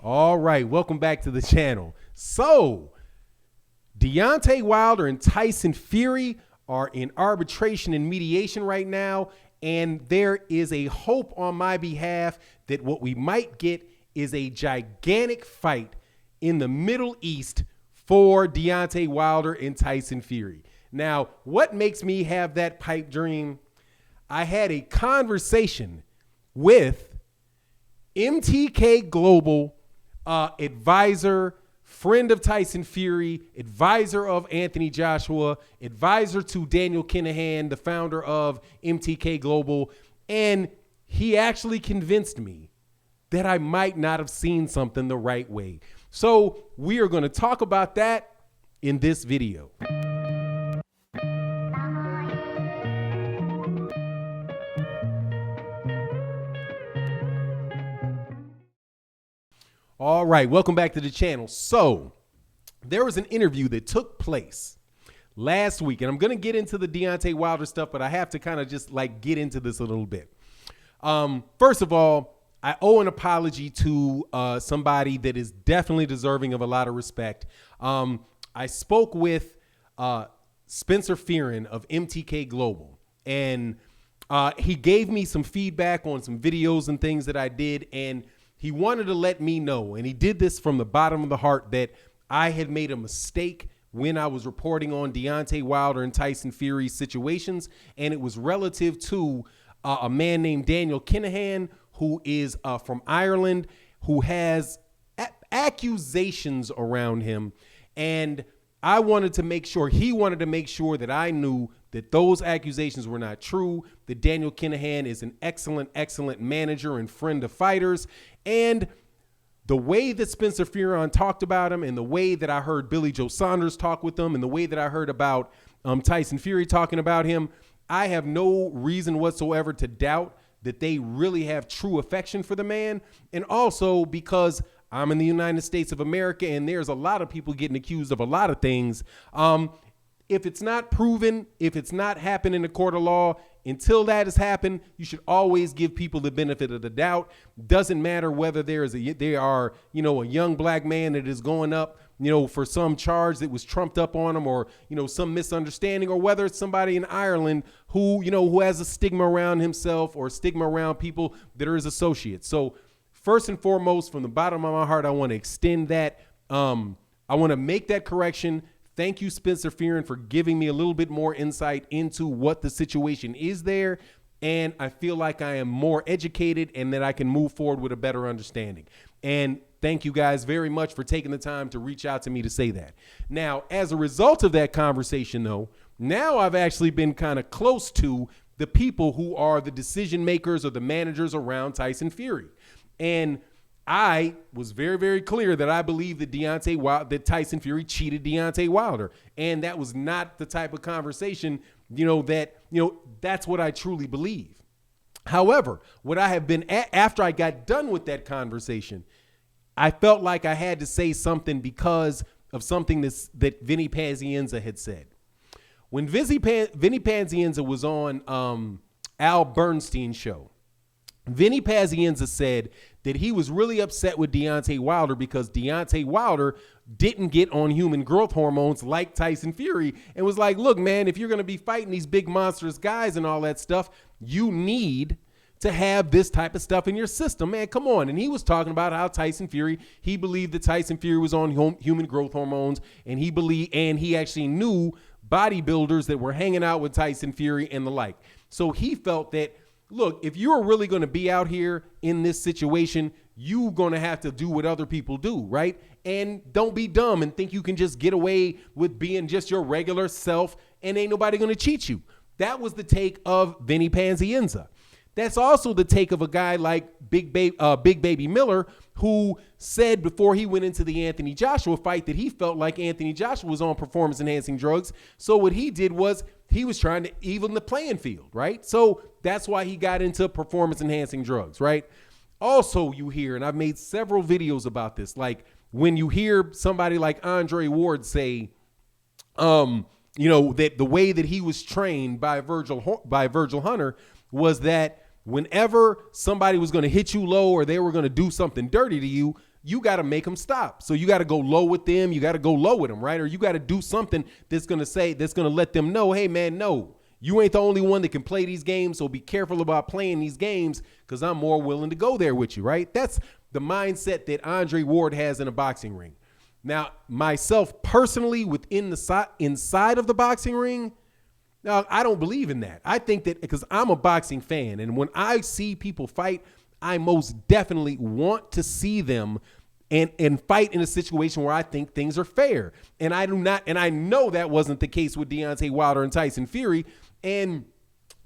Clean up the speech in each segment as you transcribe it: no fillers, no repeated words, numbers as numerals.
All right, welcome back to the channel. So, Deontay Wilder and Tyson Fury are in arbitration and mediation right now, and there is a hope on my behalf that what we might get is a gigantic fight in the Middle East for Deontay Wilder and Tyson Fury. Now, what makes me have that pipe dream? I had a conversation with MTK Global advisor, friend of Tyson Fury, advisor of Anthony Joshua, advisor to Daniel Kinahan, the founder of MTK Global, and he actually convinced me that I might not have seen something the right way. So we are going to talk about that in this video. All right, welcome back to the channel. So there was an interview that took place last week, and I'm going to get into the Deontay Wilder stuff, but I have to kind of just like get into this a little bit. First of all, I owe an apology to somebody that is definitely deserving of a lot of respect. I spoke with Spencer Fearon of MTK Global, and he gave me some feedback on some videos and things that I did, and he wanted to let me know, and he did this from the bottom of the heart, that I had made a mistake when I was reporting on Deontay Wilder and Tyson Fury situations, and it was relative to a man named Daniel Kinahan, who is from Ireland, who has accusations around him, and I wanted to make sure, he wanted to make sure that I knew that those accusations were not true, that Daniel Kinahan is an excellent, excellent manager and friend of fighters. And the way that Spencer Fearon talked about him, and the way that I heard Billy Joe Saunders talk with him, and the way that I heard about Tyson Fury talking about him, I have no reason whatsoever to doubt that they really have true affection for the man. And also because I'm in the United States of America, and there's a lot of people getting accused of a lot of things. If it's not proven, if it's not happened in the court of law, until that has happened, you should always give people the benefit of the doubt. Doesn't matter whether they are, a young black man that is going up, for some charge that was trumped up on him, or, some misunderstanding, or whether it's somebody in Ireland who, who has a stigma around himself or stigma around people that are his associates. So first and foremost, from the bottom of my heart, I want to extend that. I want to make that correction. Thank you, Spencer Fearon, for giving me a little bit more insight into what the situation is there. And I feel like I am more educated and that I can move forward with a better understanding. And thank you guys very much for taking the time to reach out to me to say that. Now, as a result of that conversation, though, now I've actually been kind of close to the people who are the decision makers or the managers around Tyson Fury. And I was very, very clear that I believe that Tyson Fury cheated Deontay Wilder. And that was not the type of conversation, that's what I truly believe. However, what I have been after I got done with that conversation, I felt like I had to say something because of something that Vinny Pazienza had said. When Vinny Pazienza was on Al Bernstein's show, Vinny Pazienza said that he was really upset with Deontay Wilder because Deontay Wilder didn't get on human growth hormones like Tyson Fury, and was like, look, man, if you're going to be fighting these big monstrous guys and all that stuff, you need to have this type of stuff in your system, man. Come on. And he was talking about how he believed that Tyson Fury was on human growth hormones, and he actually knew bodybuilders that were hanging out with Tyson Fury and the like. So he felt that, look, if you're really going to be out here in this situation, you're going to have to do what other people do, right? And don't be dumb and think you can just get away with being just your regular self and ain't nobody going to cheat you. That was the take of Vinny Pazienza. That's also the take of a guy like Big Baby Miller, who said before he went into the Anthony Joshua fight that he felt like Anthony Joshua was on performance-enhancing drugs. So what he did was he was trying to even the playing field, right? So that's why he got into performance-enhancing drugs, right? Also, you hear, and I've made several videos about this, like when you hear somebody like Andre Ward say, that the way that he was trained by Virgil Hunter was that whenever somebody was going to hit you low or they were going to do something dirty to you, you got to make them stop. So you got to go low with them. You got to go low with them, right? Or you got to do something that's going to let them know, hey, man, no, you ain't the only one that can play these games. So be careful about playing these games because I'm more willing to go there with you, right? That's the mindset that Andre Ward has in a boxing ring. Now, myself personally, inside of the boxing ring, now I don't believe in that. I think that because I'm a boxing fan, and when I see people fight, I most definitely want to see them and fight in a situation where I think things are fair. And I do not, and I know that wasn't the case with Deontay Wilder and Tyson Fury. And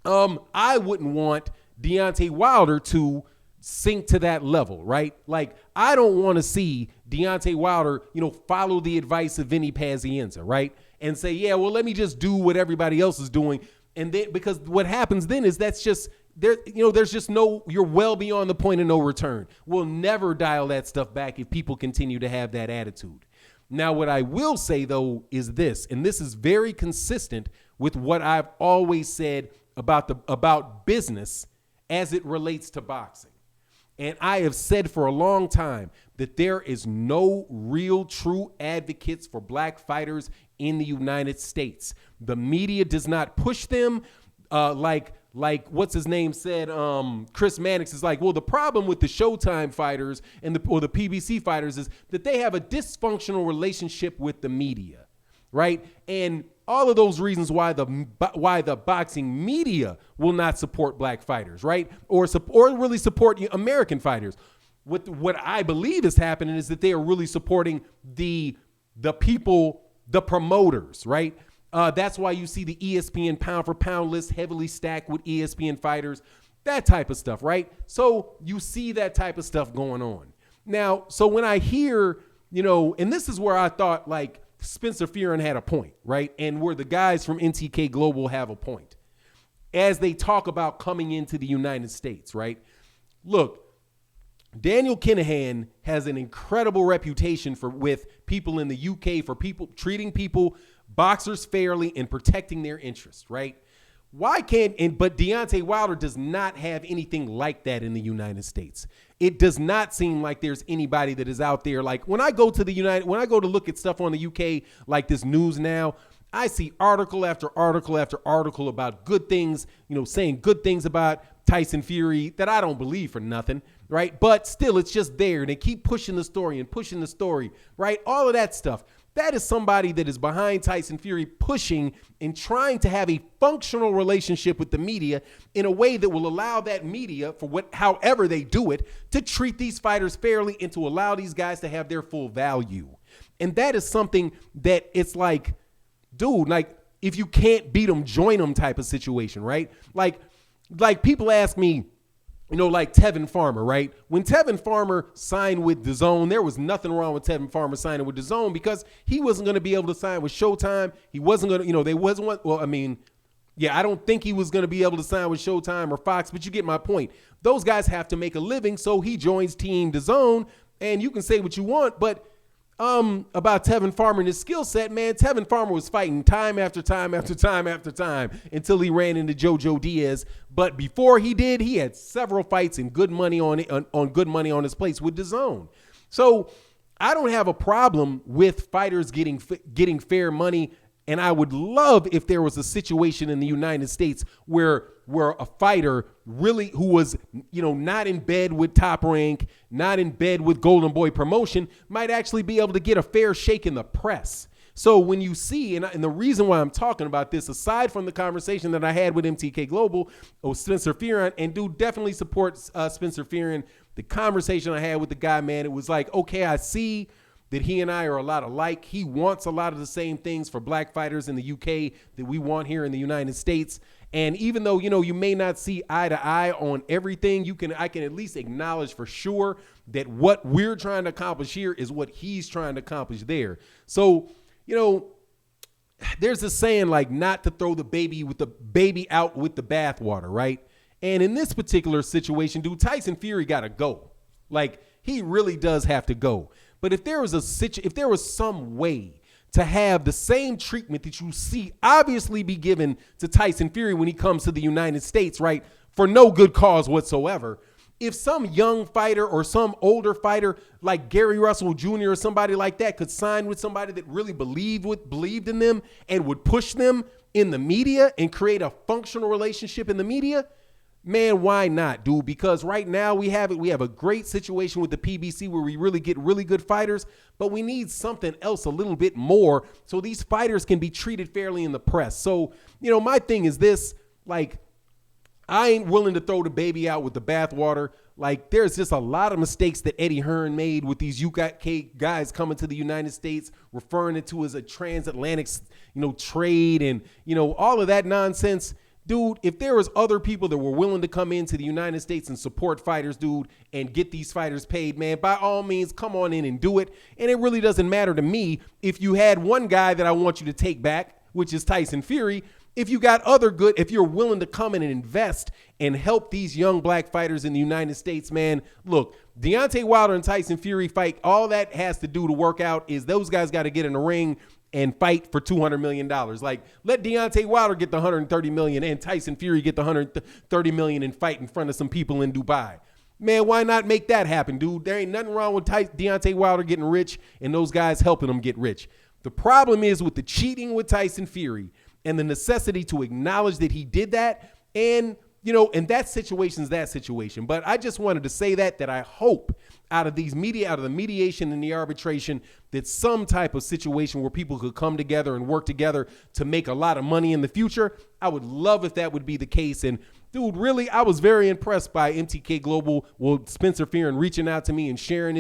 I wouldn't want Deontay Wilder to sink to that level, right? Like, I don't want to see Deontay Wilder, follow the advice of Vinny Pazienza, right? And say, yeah, well, let me just do what everybody else is doing. And then, because what happens then is that's just, there's just you're well beyond the point of no return. We'll never dial that stuff back if people continue to have that attitude. Now, what I will say, though, is this, and this is very consistent with what I've always said about business as it relates to boxing. And I have said for a long time that there is no real true advocates for black fighters in the United States. The media does not push them like what's his name said, Chris Mannix is like, well, the problem with the Showtime fighters or the PBC fighters is that they have a dysfunctional relationship with the media, right? And all of those reasons why the boxing media will not support black fighters, right? Or really support American fighters. What I believe is happening is that they are really supporting the people, the promoters, right? That's why you see the ESPN pound for pound list heavily stacked with ESPN fighters, that type of stuff, right? So you see that type of stuff going on. Now, so when I hear, and this is where I thought like Spencer Fearon had a point, right? And where the guys from MTK Global have a point as they talk about coming into the United States, right? Look, Daniel Kinahan has an incredible reputation with people in the UK for people treating boxers fairly and protecting their interests, right? But Deontay Wilder does not have anything like that in the United States. It does not seem like there's anybody that is out there. Like when I go to look at stuff on the UK, like this News Now, I see article after article after article about good things, saying good things about Tyson Fury that I don't believe for nothing, right? But still, it's just there. And they keep pushing the story, right? All of that stuff. That is somebody that is behind Tyson Fury pushing and trying to have a functional relationship with the media in a way that will allow that media, however they do it, to treat these fighters fairly and to allow these guys to have their full value. And that is something that it's like, dude, like if you can't beat them, join them type of situation, right? Like people ask me, like Tevin Farmer, right? When Tevin Farmer signed with DAZN, there was nothing wrong with Tevin Farmer signing with DAZN because he wasn't going to be able to sign with Showtime. He wasn't going to, I don't think he was going to be able to sign with Showtime or Fox, but you get my point. Those guys have to make a living, so he joins Team DAZN, and you can say what you want, but about Tevin Farmer and his skill set, man, Tevin Farmer was fighting time after time after time after time until he ran into Jojo Diaz. But before he did, he had several fights and good money on good money on his place with DAZN. So I don't have a problem with fighters getting fair money. And I would love if there was a situation in the United States where a fighter really who was, not in bed with Top Rank, not in bed with Golden Boy Promotion, might actually be able to get a fair shake in the press. So when you see, and the reason why I'm talking about this, aside from the conversation that I had with MTK Global, Spencer Fearon, and do definitely support Spencer Fearon, the conversation I had with the guy, man, it was like, okay, I see that he and I are a lot alike. He wants a lot of the same things for black fighters in the UK that we want here in the United States. And even though, you may not see eye to eye on everything, I can at least acknowledge for sure that what we're trying to accomplish here is what he's trying to accomplish there. So, there's a saying like not to throw the baby out with the bathwater, right? And in this particular situation, dude, Tyson Fury got to go. Like, he really does have to go. But if there was some way to have the same treatment that you see obviously be given to Tyson Fury when he comes to the United States, right, for no good cause whatsoever, If some young fighter or some older fighter like Gary Russell Jr. or somebody like that could sign with somebody that really believed in them and would push them in the media and create a functional relationship in the media, man, why not, dude? Because right now we have a great situation with the PBC where we really get really good fighters, but we need something else a little bit more so these fighters can be treated fairly in the press. So, my thing is this, like, I ain't willing to throw the baby out with the bathwater. Like, there's just a lot of mistakes that Eddie Hearn made with these UK guys coming to the United States, referring it to as a transatlantic, trade and, all of that nonsense. Dude, if there was other people that were willing to come into the United States and support fighters, dude, and get these fighters paid, man, by all means, come on in and do it. And it really doesn't matter to me if you had one guy that I want you to take back, which is Tyson Fury. If you got if you're willing to come in and invest and help these young black fighters in the United States, man, look, Deontay Wilder and Tyson Fury fight, all that has to do to work out is those guys got to get in the ring and fight for $200 million. Like, let Deontay Wilder get the $130 million and Tyson Fury get the $130 million and fight in front of some people in Dubai. Man, why not make that happen, dude? There ain't nothing wrong with Deontay Wilder getting rich and those guys helping him get rich. The problem is with the cheating with Tyson Fury and the necessity to acknowledge that he did that. And, and that situation's that situation. But I just wanted to say that I hope out of the mediation and the arbitration, that some type of situation where people could come together and work together to make a lot of money in the future. I would love if that would be the case. And dude, really, I was very impressed by MTK Global, Spencer Fearon reaching out to me and sharing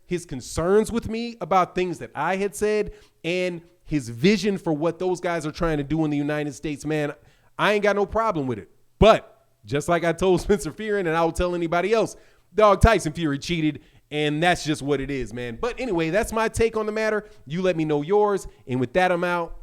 his concerns with me about things that I had said and his vision for what those guys are trying to do in the United States. Man, I ain't got no problem with it. But just like I told Spencer Fearon, and I will tell anybody else, dog, Tyson Fury cheated, and that's just what it is, man. But anyway, that's my take on the matter. You let me know yours. And with that, I'm out.